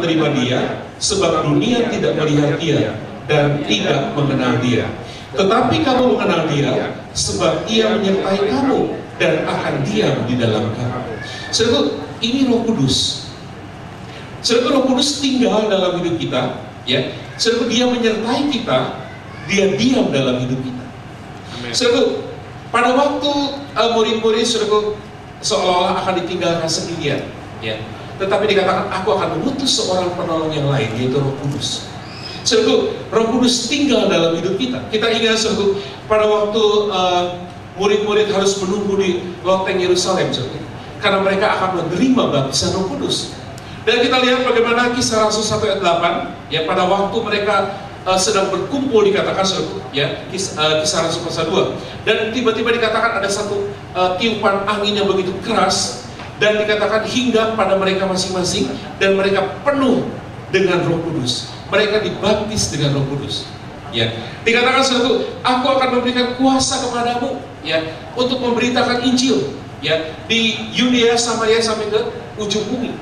menerima dia, sebab dunia tidak melihat dia dan tidak mengenal dia. Tetapi kamu mengenal dia, sebab ia menyertai kamu dan akan diam di dalam kamu. Saudara, ini Roh Kudus. Saudara, Roh Kudus tinggal dalam hidup kita, ya. Saudara, dia menyertai kita, dia diam dalam hidup kita. Saudara, pada waktu murid-murid saudara seolah-olah akan ditinggalkan sendirian, ya. Tetapi dikatakan, aku akan mengutus seorang penolong yang lain, yaitu Roh Kudus. Saudara, Roh Kudus tinggal dalam hidup kita. Kita ingat saudara, pada waktu murid-murid harus menunggu di loteng Yerusalem, saudara, karena mereka akan menerima baptisan Roh Kudus. Dan kita lihat bagaimana Kisah Rasul 1 ayat 8, ya, pada waktu mereka sedang berkumpul dikatakan saudara, ya, Kisah Rasul pasal 2. Dan tiba-tiba dikatakan ada satu tiupan angin yang begitu keras, dan dikatakan hingga pada mereka masing-masing, dan mereka penuh dengan Roh Kudus. Mereka dibaptis dengan Roh Kudus. Ya, dikatakan saudara, aku akan memberikan kuasa kepadamu, ya, untuk memberitakan Injil, ya, di Yudea, Samaria sampai ke ujung bumi.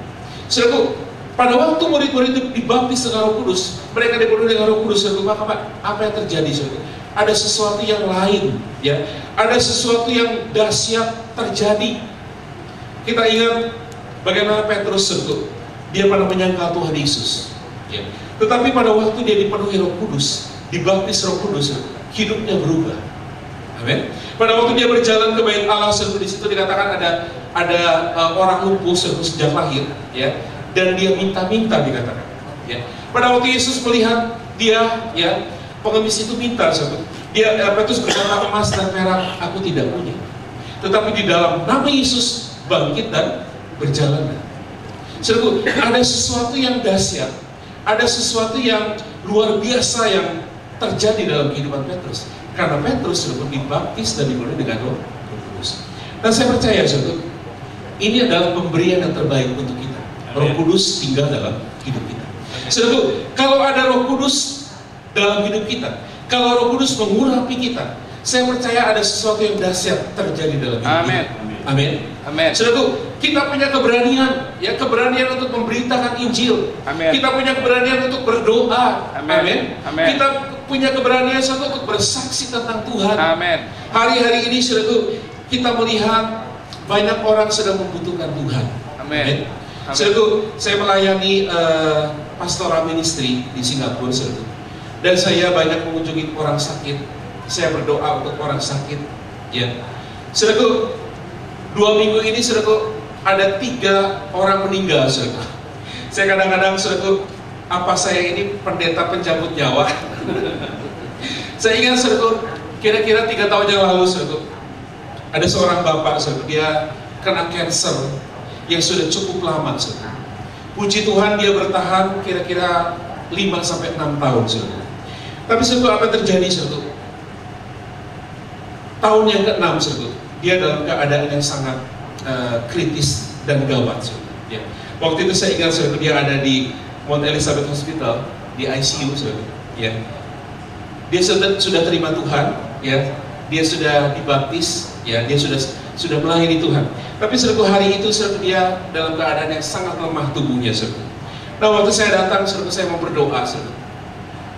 Saudara, pada waktu murid-murid itu dibaptis dengan Roh Kudus, mereka dipenuhi dengan Roh Kudus. Saudara, maka apa yang terjadi, saudara? Ada sesuatu yang lain, ya, ada sesuatu yang dahsyat terjadi. Kita ingat bagaimana Petrus, saudara, dia pernah menyangkal Tuhan Yesus, ya. Tetapi pada waktu dia dipenuhi Roh Kudus, dibaptis Roh Kudus, hidupnya berubah. Amin. Pada waktu dia berjalan ke bait Allah, di situ dikatakan ada orang lumpuh sejak lahir, ya, dan dia minta-minta dikatakan, ya. Pada waktu Yesus melihat dia, ya, pengemis itu minta, Petrus berkata, emas dan perak aku tidak punya, tetapi di dalam nama Yesus bangkit dan berjalan. Saudara, ada sesuatu yang dahsyat, ada sesuatu yang luar biasa yang terjadi dalam kehidupan Petrus, karena Petrus sudah dibaptis dan dipenuhi dengan Roh Kudus. Dan saya percaya, saudara, ini adalah pemberian yang terbaik untuk kita. Roh Kudus tinggal dalam hidup kita. Saudara, kalau ada Roh Kudus dalam hidup kita, kalau Roh Kudus mengurapi kita, saya percaya ada sesuatu yang dahsyat terjadi dalam hidup kita. Amin. Amin. Saudara, kita punya keberanian, ya, keberanian untuk memberitakan Injil. Amin. Kita punya keberanian untuk berdoa. Amin. Amin. Kita punya keberanian untuk bersaksi tentang Tuhan. Amin. Hari-hari ini, saudara, kita melihat banyak orang sedang membutuhkan Tuhan. Amin. Saudara, saya melayani pastoral ministry di Singapura, saudara, dan saya banyak mengunjungi orang sakit. Saya berdoa untuk orang sakit, ya. Saudara, 2 minggu ini, saudara, ada 3 orang meninggal, saudara. Saya kadang-kadang, saudara, apa saya ini pendeta penjemput nyawa? Saya ingat, saudara, kira-kira 3 tahun yang lalu, saudara, ada seorang bapak, saudara, dia kena cancer yang sudah cukup lama, saudara. Puji Tuhan, dia bertahan kira-kira 5-6 tahun, saudara. Tapi, saudara, apa yang terjadi, saudara? Tahun yang ke-6, saudara, dia dalam keadaan yang sangat kritis dan gawat, saudara. Ya. Waktu itu saya ingat, saudara, dia ada di Mount Elizabeth Hospital di ICU, saudara. Ya. Dia sudah terima Tuhan, ya. Dia sudah dibaptis, ya. Dia sudah melayani Tuhan. Tapi saudara, hari itu, saudara, dia dalam keadaan yang sangat lemah tubuhnya, saudara. Nah, waktu saya datang, saudara, saya mau berdoa, saudara.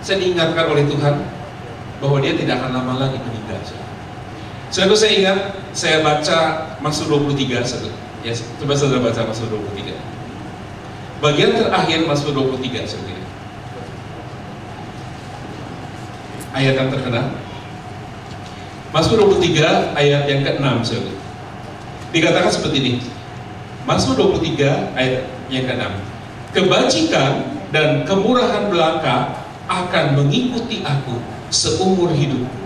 Saya diingatkan oleh Tuhan bahwa dia tidak akan lama lagi meninggal, saudara. Saudara, saya ingat, saya baca Mazmur 23, saudara. Ya, coba saudara baca Mazmur 23. Bagian terakhir Mazmur 23, saudara. Ayat yang terkenal. Mazmur 23, ayat yang ke-6, saudara. Dikatakan seperti ini. Mazmur 23, ayat yang ke-6. Kebajikan dan kemurahan belaka akan mengikuti aku seumur hidupku,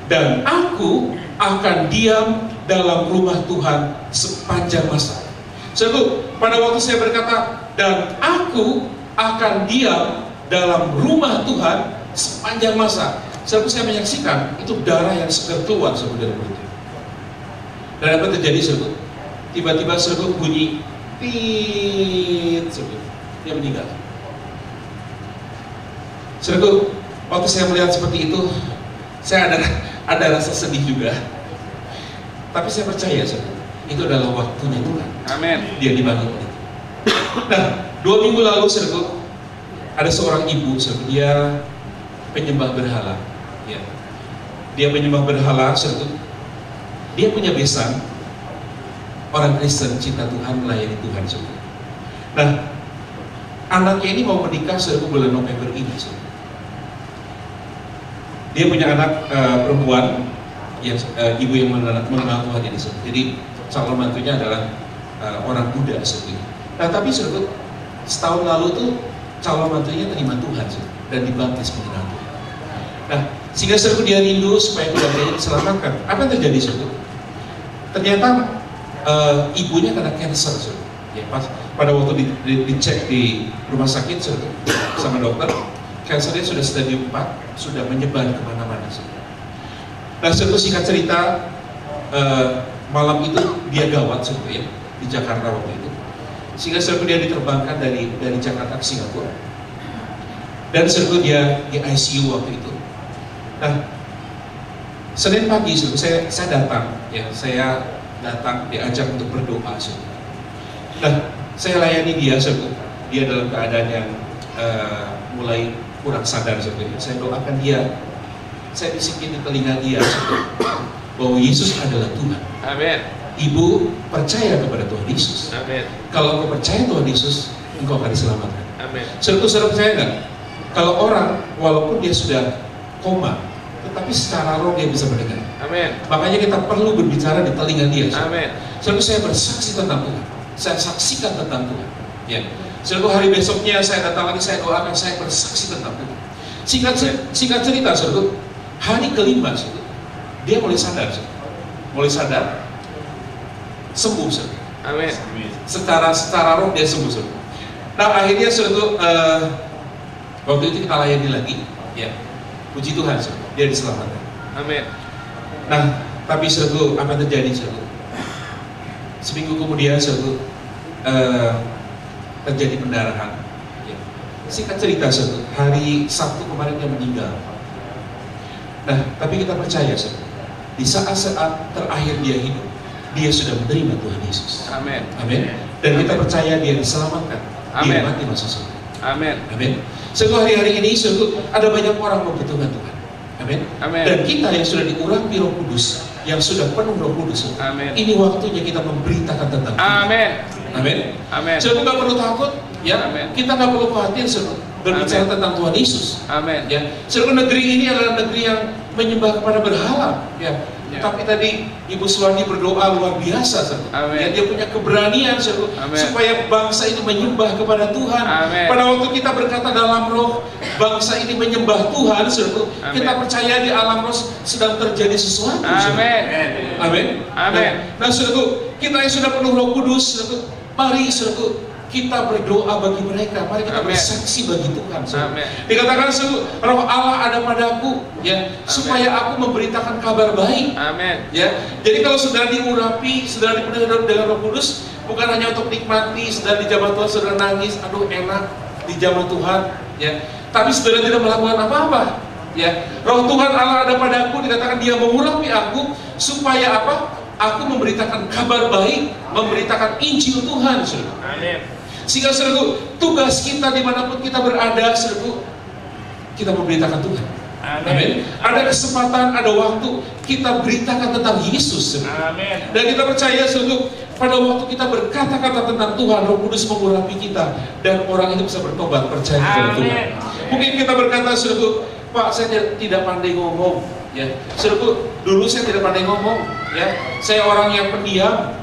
dan aku akan diam dalam rumah Tuhan sepanjang masa. Saudara, pada waktu saya berkata, dan aku akan diam dalam rumah Tuhan sepanjang masa, saudara, saya menyaksikan itu darah yang segar keluar, saudara, dari mulutnya. Dan apa terjadi, saudara? Tiba-tiba, saudara, bunyi pit, saudara, dia meninggal. Saudara, waktu saya melihat seperti itu, saya ada rasa sedih juga. Tapi saya percaya, saudara, itu adalah waktunya Tuhan. Amin. Dia dibangun. Nah, 2 minggu lalu, saudaraku, ada seorang ibu, saudaraku, dia penyembah berhala. Ya. Dia penyembah berhala, saudaraku. Dia punya besan, orang Kristen cinta Tuhan, melayani Tuhan, saudaraku. Nah, anaknya ini mau menikah, saudaraku, bulan November ini, saudaraku. Dia punya anak perempuan, yang ibu yang mengenal Tuhan ini, saudaraku. Jadi calon mantunya adalah orang Buddha, saudaraku. Nah, tapi saudaraku, setahun lalu tuh calon mantunya terima Tuhan, saudaraku, dan dibaptis mengenal Tuhan. Nah, sehingga saudaraku dia rindu supaya keluarganya diselamatkan. Apa yang terjadi, saudaraku? Ternyata ibunya kena cancer, saudaraku. Ya, pada waktu dicek di rumah sakit, saudaraku, sama dokter, kansernya sudah stadium 4, sudah menyebar kemana-mana, saudaraku. Nah, saudaraku, singkat cerita, malam itu dia gawat, saudaraku, ya, di Jakarta waktu itu. Sehingga saudaraku dia diterbangkan dari Jakarta ke Singapura. Dan saudaraku dia di ICU waktu itu. Nah, Senin pagi, saudaraku, saya datang, ya, saya datang diajak untuk berdoa, saudaraku. Nah, saya layani dia, saudaraku. Dia dalam keadaan yang mulai kurang sadar, saudaraku. Saya doakan dia, saya bisikin di telinga dia, saudaraku, bahwa Yesus adalah Tuhan. Amin. Ibu percaya kepada Tuhan Yesus. Amin. Kalau engkau percaya Tuhan Yesus, engkau akan diselamatkan. Amin. Saudara percaya nggak? Kalau orang walaupun dia sudah koma, tetapi secara roh dia bisa mendengar. Amin. Makanya kita perlu berbicara di telinga dia. Amin. Saudara, saya bersaksi tentang Tuhan. Saya saksikan tentang Tuhan. Ya. Saudara, hari besoknya saya datang lagi, saya doakan, saya bersaksi tentang Tuhan. Singkat cerita, saudara, hari kelima, saudara, dia mulai sadar, saudara. Mulai sadar, sembuh, saudara. Amin. Secara roh dia sembuh, saudara. Nah, akhirnya, saudara, waktu itu kita layani lagi, ya. Puji Tuhan, saudara, dia diselamatkan. Amin. Nah, tapi saudara, apa yang terjadi, saudara? Seminggu kemudian, saudara, terjadi pendarahan. Ya. Singkat cerita, saudara, hari Sabtu kemarin dia meninggal. Nah, tapi kita percaya, saudara, di saat-saat terakhir dia hidup, dia sudah menerima Tuhan Yesus. Amin. Amin. Dan kita percaya dia diselamatkan. Amin. Dia mati masuk surga. Amin. Amin. Sungguh hari-hari ini, sungguh ada banyak orang membutuhkan Tuhan. Amin. Amin. Dan kita yang sudah diurapi Roh Kudus, yang sudah penuh Roh Kudus, Amin. ini waktunya kita memberitakan tentang Tuhan. Amin. Amin. Amin. Sungguh nggak perlu takut, ya. Amin. Kita nggak perlu khawatir, sungguh berbicara Amin. tentang Tuhan Yesus. Amin. Ya, sungguh negeri ini adalah negeri yang menyembah kepada berhala. Ya. Ya. Tapi tadi Ibu Suwandi berdoa luar biasa, saudara. Amin. Ya, dia punya keberanian, saudara, Amin. supaya bangsa itu menyembah kepada Tuhan. Amin. Pada waktu kita berkata dalam roh, bangsa ini menyembah Tuhan, saudara, Amin. kita percaya di alam roh sedang terjadi sesuatu. saudara. Amin. Amin. Amin. Nah, saudara, kita yang sudah penuh Roh Kudus, saudara, mari, saudara, kita berdoa bagi mereka. Mari kita Amin. bersaksi bagi Tuhan, saudara. Amin. Dikatakan, saudara, Roh Allah ada padaku, ya, supaya aku memberitakan kabar baik. Amin. Ya, jadi kalau sudah diurapi, sudah dipenuhi dengan Roh Kudus, bukan hanya untuk nikmati, sudah di zaman Tuhan, sudah nangis, aduh enak di zaman Tuhan, ya. Tapi sudah tidak melakukan apa-apa, ya. Roh Tuhan Allah ada padaku, dikatakan Dia mengurapi aku supaya apa? Aku memberitakan kabar baik, memberitakan Injil Tuhan, saudara. Amin. Sehingga, saudara, tugas kita dimanapun kita berada, saudara, kita memberitakan Tuhan. Amin. Ada kesempatan, ada waktu kita beritakan tentang Yesus. Amin. Dan kita percaya, saudara, pada waktu kita berkata-kata tentang Tuhan, Roh Kudus mengurapi kita dan orang itu bisa bertobat, percaya kepada Tuhan. Mungkin kita berkata, saudara, Pak, saya tidak pandai ngomong, ya. Saudara, dulu saya tidak pandai ngomong, ya. Saya orang yang pendiam,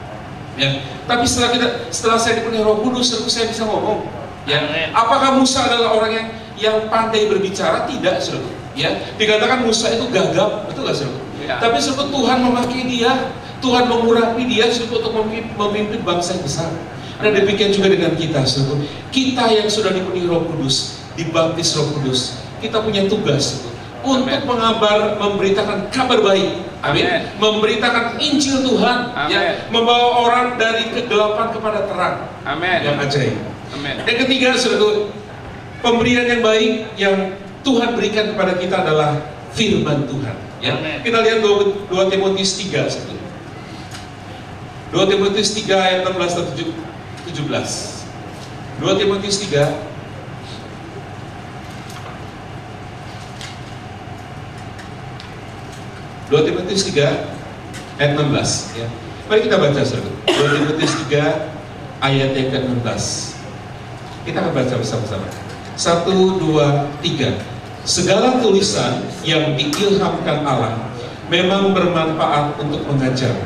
ya. Tapi setelah saya dipenuhi Roh Kudus, saudara, saya bisa ngomong, ya. Apakah Musa adalah orang yang pandai berbicara? Tidak, saudara. Ya, dikatakan Musa itu gagap, betul gak, saudara? Ya. Tapi saudara, Tuhan memakai dia, Tuhan mengurapi dia saudara, untuk memimpin bangsa yang besar. Dan demikian juga dengan kita, saudara. Kita yang sudah dipenuhi Roh Kudus, dibaptis Roh Kudus, kita punya tugas, saudara, untuk memberitakan kabar baik. Amin. Amin. Memberitakan Injil Tuhan, Amin. ya, membawa orang dari kegelapan kepada terang. Amin. Yang ajaib. Amin. Yang ketiga, saudara, pemberian yang baik yang Tuhan berikan kepada kita adalah firman Tuhan. Ya. Amen. Kita lihat 2 Timotius 3, 2 Timotius 3 ayat 16 dan 17. 2 Timotius 3 ayat 16 ya. Mari kita baca saudara. 2 Timotius 3 ayat yang ke-16. Kita akan baca bersama-sama. 1, 2, 3. Segala tulisan yang diilhamkan Allah memang bermanfaat untuk mengajar,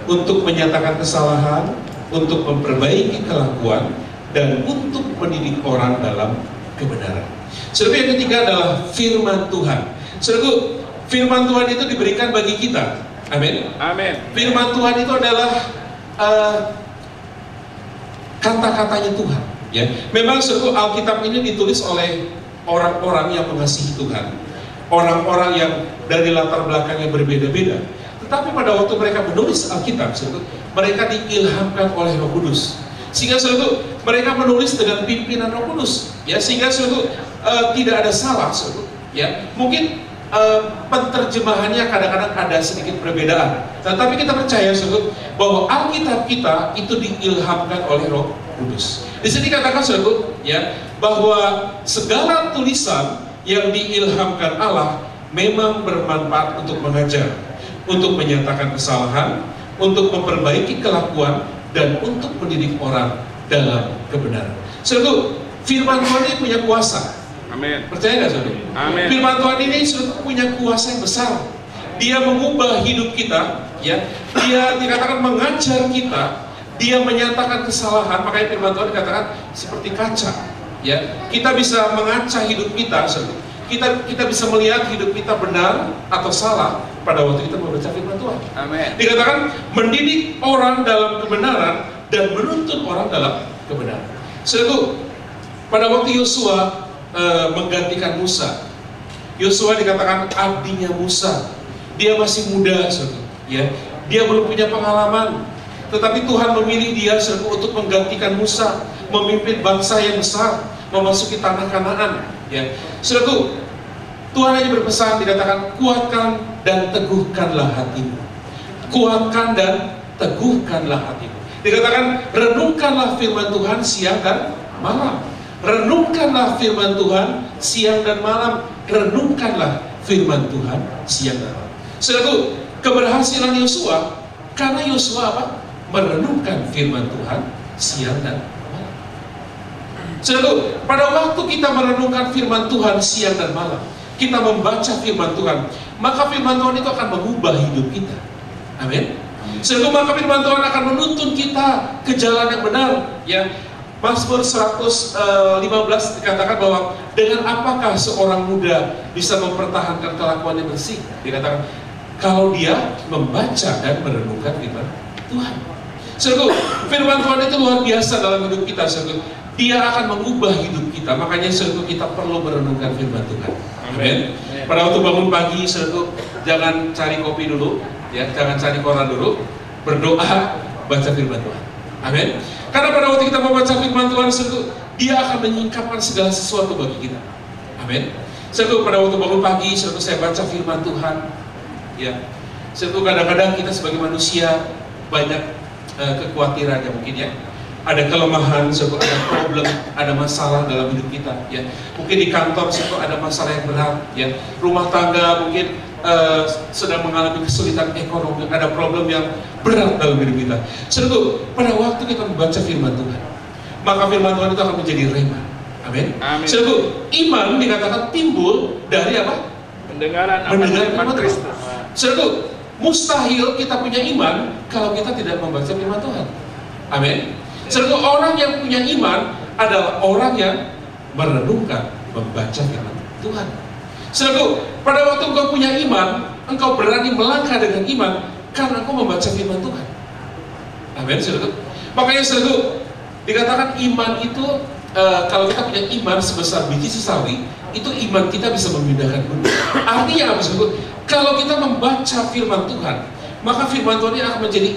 untuk menyatakan kesalahan, untuk memperbaiki kelakuan, dan untuk mendidik orang dalam kebenaran. Saudara, yang ketiga adalah firman Tuhan. Saudara, firman Tuhan itu diberikan bagi kita. Amin. Amin. Firman Tuhan itu adalah kata-katanya Tuhan. Ya, memang saudara, Alkitab ini ditulis oleh orang-orang yang mengasihi Tuhan, orang-orang yang dari latar belakang yang berbeda-beda. Tetapi pada waktu mereka menulis Alkitab, mereka diilhamkan oleh Roh Kudus. Sehingga mereka menulis dengan pimpinan Roh Kudus. Ya, sehingga tidak ada salah. Ya, mungkin penterjemahannya kadang-kadang ada sedikit perbedaan. Tetapi kita percaya bahwa Alkitab kita itu diilhamkan oleh Roh Kudus. Di sini katakan ya, bahwa segala tulisan yang diilhamkan Allah memang bermanfaat untuk mengajar, untuk menyatakan kesalahan, untuk memperbaiki kelakuan, dan untuk mendidik orang dalam kebenaran. Firman Tuhan ini punya kuasa. Amin. Percaya nggak saudara? Amin. Firman Tuhan ini punya kuasa yang besar. Dia mengubah hidup kita, ya. Dia dikatakan mengajar kita. Dia menyatakan kesalahan. Makanya firman Tuhan dikatakan seperti kaca. Ya, kita bisa mengaca hidup kita. Kita bisa melihat hidup kita benar atau salah pada waktu kita membaca firman Tuhan. Amin. Dikatakan mendidik orang dalam kebenaran dan menuntun orang dalam kebenaran. Pada waktu Yosua menggantikan Musa, Yosua dikatakan abdinya Musa. Dia masih muda, ya. Dia belum punya pengalaman. Tetapi Tuhan memilih dia untuk menggantikan Musa, memimpin bangsa yang besar, memasuki tanah Kanaan. Ya, Tuhan hanya berpesan, dikatakan kuatkan dan teguhkanlah hatimu. Kuatkan dan teguhkanlah hatimu. Dikatakan renungkanlah firman Tuhan siang dan malam. Renungkanlah firman Tuhan siang dan malam. Renungkanlah firman Tuhan siang dan malam. Keberhasilan Yosua karena Yosua apa? Merenungkan firman Tuhan siang dan malam. Pada waktu kita merenungkan firman Tuhan siang dan malam, kita membaca firman Tuhan, maka firman Tuhan itu akan mengubah hidup kita. Amin. Maka firman Tuhan akan menuntun kita ke jalan yang benar. Ya, Mazmur 115 dikatakan bahwa dengan apakah seorang muda bisa mempertahankan kelakuan yang bersih? Dikatakan kalau dia membaca dan merenungkan firman Tuhan. Firman Tuhan itu luar biasa dalam hidup kita. Dia akan mengubah hidup kita. Makanya kita perlu merenungkan firman Tuhan. Amin. Pada waktu bangun pagi, jangan cari kopi dulu, ya, jangan cari koran dulu. Berdoa, baca firman Tuhan. Amin. Karena pada waktu kita membaca firman Tuhan, dia akan menyingkapkan segala sesuatu bagi kita. Amin. Pada waktu bangun pagi, saya baca firman Tuhan. Ya, kadang-kadang kita sebagai manusia banyak kekhawatiran ya mungkin ya, ada kelemahan, ada problem, ada masalah dalam hidup kita ya. Mungkin di kantor ada masalah yang berat ya, rumah tangga mungkin sedang mengalami kesulitan ekonomi, ada problem yang berat dalam hidup kita. Pada waktu kita membaca firman Tuhan, maka firman Tuhan itu akan menjadi rema. Amin. Iman dikatakan timbul dari apa? Mendengar firman Kristus. Mustahil kita punya iman kalau kita tidak membaca firman Tuhan. Amin. Orang yang punya iman adalah orang yang merenungkan, membaca firman Tuhan. Pada waktu engkau punya iman, engkau berani melangkah dengan iman karena engkau membaca firman Tuhan. Amin. Makanya dikatakan iman itu kalau kita punya iman sebesar biji sesawi, itu iman kita bisa memindahkan gunung. Artinya apa? Kalau kita membaca firman Tuhan, maka firman Tuhan ini akan menjadi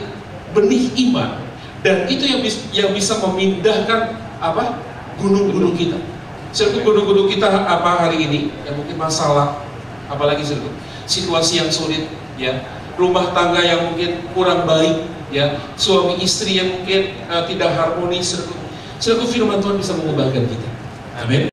benih iman, dan itu yang bisa memindahkan apa? Gunung-gunung kita. Gunung-gunung kita apa hari ini? Yang mungkin masalah, apalagi situasi yang sulit, ya, rumah tangga yang mungkin kurang baik, ya, suami istri yang mungkin tidak harmonis. Sehingga firman Tuhan bisa mengubahkan kita. Amin.